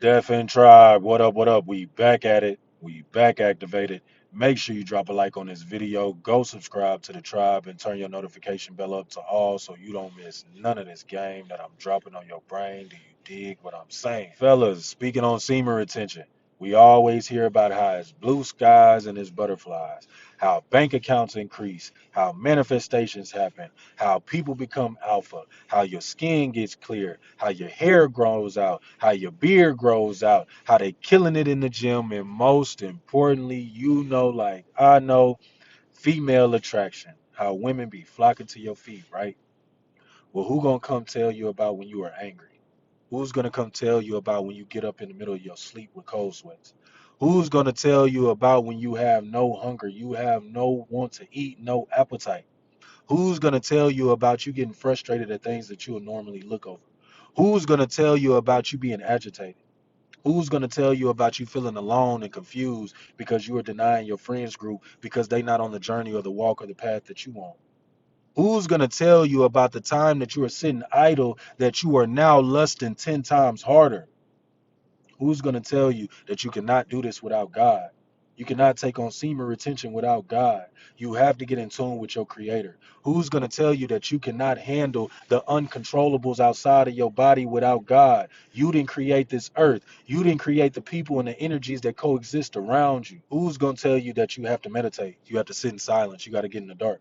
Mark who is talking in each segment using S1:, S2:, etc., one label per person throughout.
S1: Death and Tribe, what up, what up? We back at it. We back activated. Make sure you drop a like on this video. Go subscribe to the tribe and turn your notification bell up to all so you don't miss none of this game that I'm dropping on your brain. Do you dig what I'm saying? Fellas, speaking on semen retention, we always hear about how it's blue skies and it's butterflies, how bank accounts increase, how manifestations happen, how people become alpha, how your skin gets clear, how your hair grows out, how your beard grows out, how they killing it in the gym, and most importantly, like I know, female attraction, how women be flocking to your feet, right? Well, who gonna come tell you about when you are angry? Who's gonna come tell you about when you get up in the middle of your sleep with cold sweats? Who's gonna tell you about when you have no hunger, you have no want to eat, no appetite? Who's going to tell you about you getting frustrated at things that you would normally look over? Who's going to tell you about you being agitated? Who's going to tell you about you feeling alone and confused because you are denying your friends group because they not on the journey or the walk or the path that you want? Who's going to tell you about the time that you are sitting idle that you are now lusting 10 times harder? Who's going to tell you that you cannot do this without God? You cannot take on semen retention without God. You have to get in tune with your creator. Who's going to tell you that you cannot handle the uncontrollables outside of your body without God? You didn't create this earth. You didn't create the people and the energies that coexist around you. Who's going to tell you that you have to meditate? You have to sit in silence. You got to get in the dark.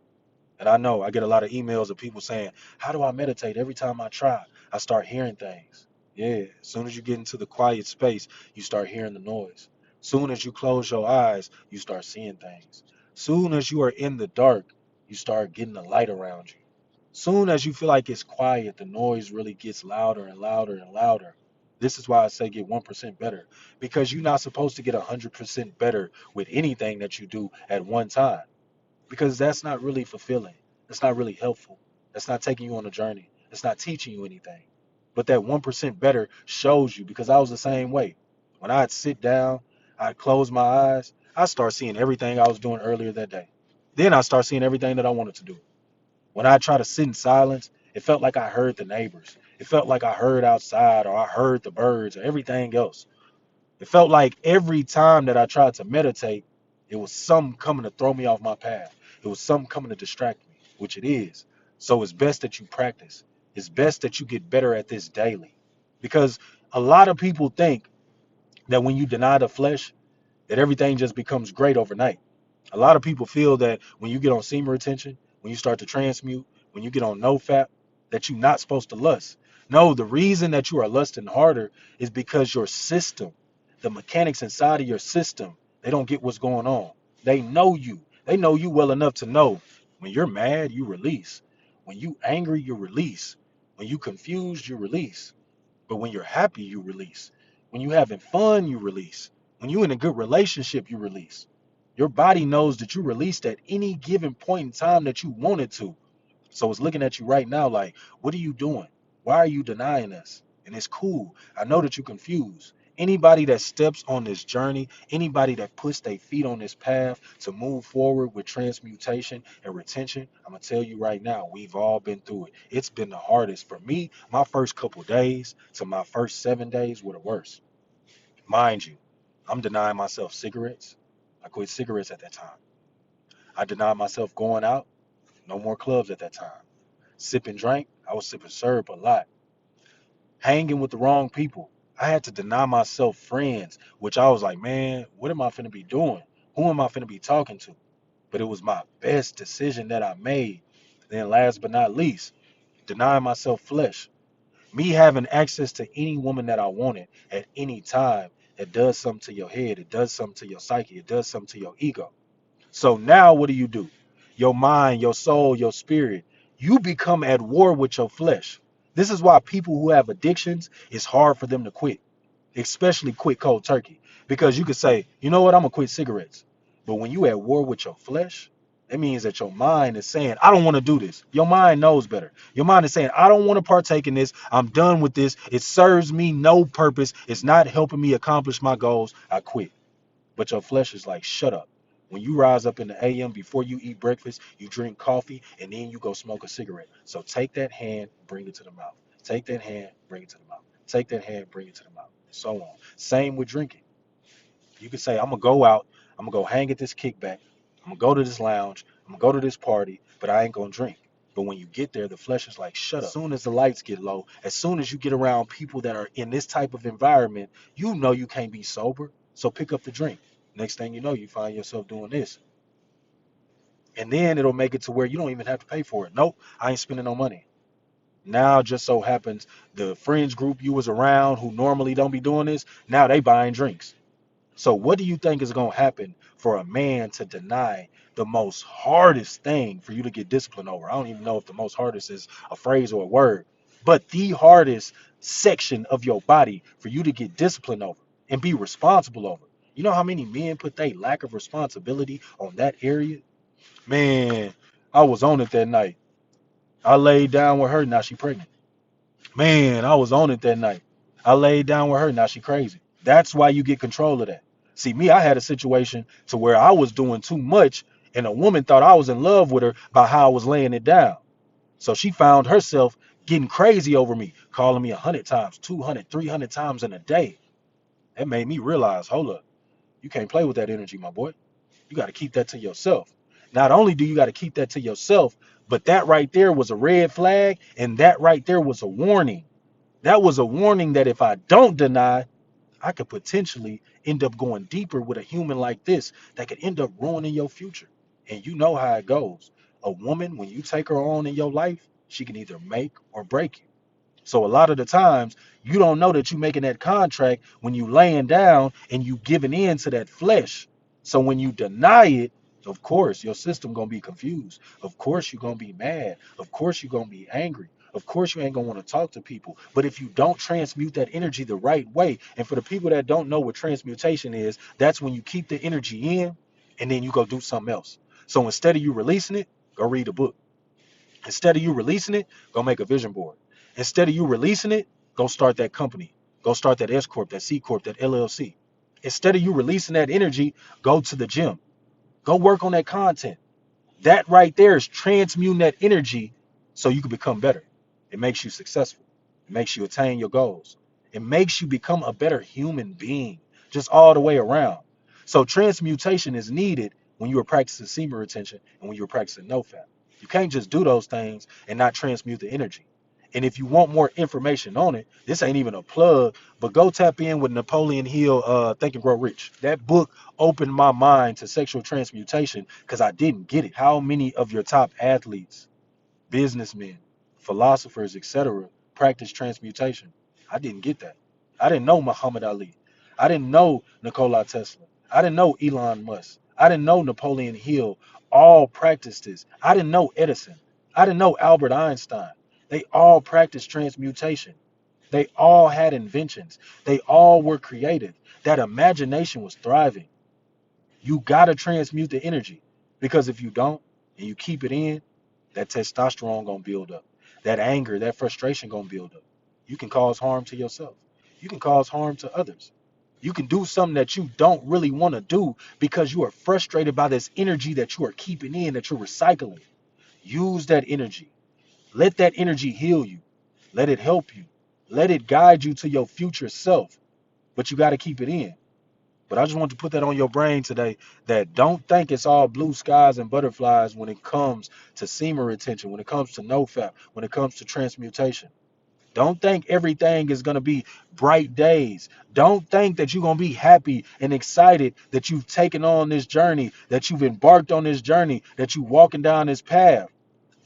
S1: And I know I get a lot of emails of people saying, how do I meditate? Every time I try, I start hearing things. Yeah, as soon as you get into the quiet space, you start hearing the noise. Soon as you close your eyes, you start seeing things. Soon as you are in the dark, you start getting the light around you. Soon as you feel like it's quiet, the noise really gets louder and louder and louder. This is why I say get 1% better, because you're not supposed to get 100% better with anything that you do at one time, because that's not really fulfilling. That's not really helpful. That's not taking you on a journey. It's not teaching you anything. But that 1% better shows you, because I was the same way. When I'd sit down, I'd close my eyes, I start seeing everything I was doing earlier that day. Then I start seeing everything that I wanted to do. When I try to sit in silence, it felt like I heard the neighbors. It felt like I heard outside, or I heard the birds or everything else. It felt like every time that I tried to meditate, it was something coming to throw me off my path. It was something coming to distract me, which it is. So it's best that you practice. It's best that you get better at this daily. Because a lot of people think that when you deny the flesh, that everything just becomes great overnight. A lot of people feel that when you get on semen retention, when you start to transmute, when you get on no fap, that you're not supposed to lust. No, the reason that you are lusting harder is because your system, the mechanics inside of your system, they don't get what's going on. They know you. They know you well enough to know when you're mad, you release. When you angry, you release. When you confused, you release. But when you're happy, you release. When you having fun, you release. When you in a good relationship, you release. Your body knows that you released at any given point in time that you wanted to. So it's looking at you right now like, what are you doing? Why are you denying us? And it's cool. I know that you're confused. Anybody that steps on this journey, anybody that puts their feet on this path to move forward with transmutation and retention, I'm gonna tell you right now, we've all been through it. It's been the hardest for me. My first couple days to my first 7 days were the worst. Mind you, I'm denying myself cigarettes. I quit cigarettes at that time. I denied myself going out. No more clubs at that time. Sipping drink, I was sipping syrup a lot. Hanging with the wrong people. I had to deny myself friends, which I was like, man, what am I finna be doing? Who am I finna be talking to? But it was my best decision that I made. Then last but not least, denying myself flesh. Me having access to any woman that I wanted at any time, it does something to your head, it does something to your psyche, it does something to your ego. So now what do? Your mind, your soul, your spirit, you become at war with your flesh. This is why people who have addictions, it's hard for them to quit, especially quit cold turkey. Because you could say, you know what, I'm gonna quit cigarettes. But when you at war with your flesh, it means that your mind is saying, I don't want to do this. Your mind knows better. Your mind is saying, I don't want to partake in this. I'm done with this. It serves me no purpose. It's not helping me accomplish my goals. I quit. But your flesh is like, shut up. When you rise up in the AM before you eat breakfast, you drink coffee, and then you go smoke a cigarette. So take that hand, bring it to the mouth. Take that hand, bring it to the mouth. Take that hand, bring it to the mouth. so on. Same with drinking. You could say, I'm gonna go out, I'm gonna go hang at this kickback, I'm gonna go to this lounge, I'm gonna go to this party, but I ain't gonna drink. But when you get there, the flesh is like, shut up. As soon as the lights get low, as soon as you get around people that are in this type of environment, you know you can't be sober. So pick up the drink. Next thing you know, you find yourself doing this. And then it'll make it to where you don't even have to pay for it. Nope, I ain't spending no money. Now just so happens the friends group you was around who normally don't be doing this, now they buying drinks. So what do you think is going to happen for a man to deny the most hardest thing for you to get disciplined over? I don't even know if the most hardest is a phrase or a word, but the hardest section of your body for you to get disciplined over and be responsible over. You know how many men put their lack of responsibility on that area? Man, I was on it that night. I laid down with her, now she pregnant. Man, I was on it that night. I laid down with her. Now she crazy. That's why you get control of that. See, me, I had a situation to where I was doing too much, and a woman thought I was in love with her by how I was laying it down. So she found herself getting crazy over me, calling me 100 times, 200, 300 times in a day. That made me realize, hold up, you can't play with that energy, my boy. You got to keep that to yourself. Not only do you got to keep that to yourself, but that right there was a red flag, and that right there was a warning. That was a warning that if I don't deny, I could potentially end up going deeper with a human like this that could end up ruining your future. And you know how it goes. A woman, when you take her on in your life, she can either make or break you. So a lot of the times you don't know that you're making that contract when you laying down and you giving in to that flesh. So when you deny it, of course your system gonna be confused. Of course you're gonna be mad. Of course you're gonna be angry. Of course you ain't gonna want to talk to people. But if you don't transmute that energy the right way, and for the people that don't know what transmutation is, that's when you keep the energy in and then you go do something else. So instead of you releasing it, go read a book. Instead of you releasing it, go make a vision board. Instead of you releasing it, go start that company. Go start that S Corp, that C Corp, that LLC. Instead of you releasing that energy, go to the gym. Go work on that content. That right there is transmuting that energy so you can become better. It makes you successful. It makes you attain your goals. It makes you become a better human being, just all the way around. So transmutation is needed when you are practicing semen retention and when you're practicing no-fap. You can't just do those things and not transmute the energy. And if you want more information on it, this ain't even a plug, but go tap in with Napoleon Hill, Think and Grow Rich. That book opened my mind to sexual transmutation because I didn't get it. How many of your top athletes, businessmen, philosophers, etc., practice transmutation? I didn't get that. I didn't know Muhammad Ali. I didn't know Nikola Tesla. I didn't know Elon Musk. I didn't know Napoleon Hill. All practiced this. I didn't know Edison. I didn't know Albert Einstein. They all practiced transmutation. They all had inventions. They all were creative. That imagination was thriving. You gotta transmute the energy because if you don't and you keep it in, that testosterone gonna build up. That anger, that frustration gonna build up. You can cause harm to yourself. You can cause harm to others. You can do something that you don't really want to do because you are frustrated by this energy that you are keeping in, that you're recycling. Use that energy. Let that energy heal you. Let it help you. Let it guide you to your future self. But you got to keep it in. But I just want to put that on your brain today that don't think it's all blue skies and butterflies when it comes to semen retention, when it comes to nofap, when it comes to transmutation. Don't think everything is going to be bright days. Don't think that you're going to be happy and excited that you've taken on this journey, that you've embarked on this journey, that you're walking down this path.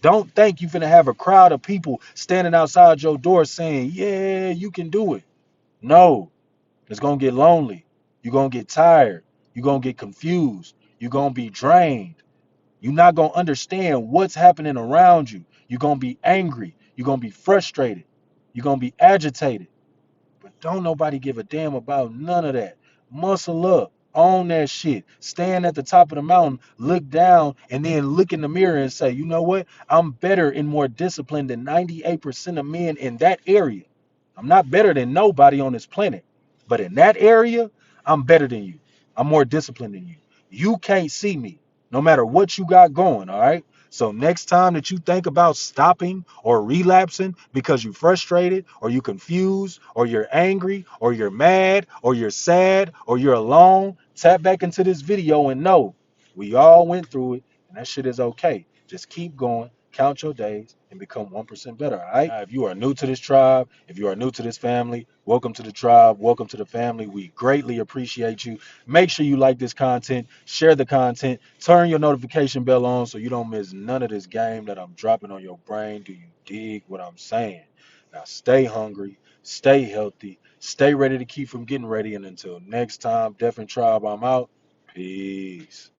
S1: Don't think you're going to have a crowd of people standing outside your door saying, yeah, you can do it. No, it's going to get lonely. You're going to get tired. You're going to get confused. You're going to be drained. You're not going to understand what's happening around you. You're going to be angry. You're going to be frustrated. You're going to be agitated. But don't nobody give a damn about none of that. Muscle up. Own that shit. Stand at the top of the mountain, look down, and then look in the mirror and say, you know what? I'm better and more disciplined than 98% of men in that area. I'm not better than nobody on this planet. But in that area, I'm better than you. I'm more disciplined than you. You can't see me, no matter what you got going, all right? So next time that you think about stopping or relapsing because you're frustrated or you're confused or you're angry or you're mad or you're sad or you're alone, tap back into this video and know we all went through it and that shit is okay. Just keep going, count your days, and become 1% better. All right. Now, if you are new to this tribe, if you are new to this family, welcome to the tribe, welcome to the family. We greatly appreciate you. Make sure you like this content, share the content, turn your notification bell on so you don't miss none of this game that I'm dropping on your brain. Do you dig what I'm saying? Now, stay hungry, stay healthy, stay ready to keep from getting ready. And until next time, Deaf and Tribe, I'm out. Peace.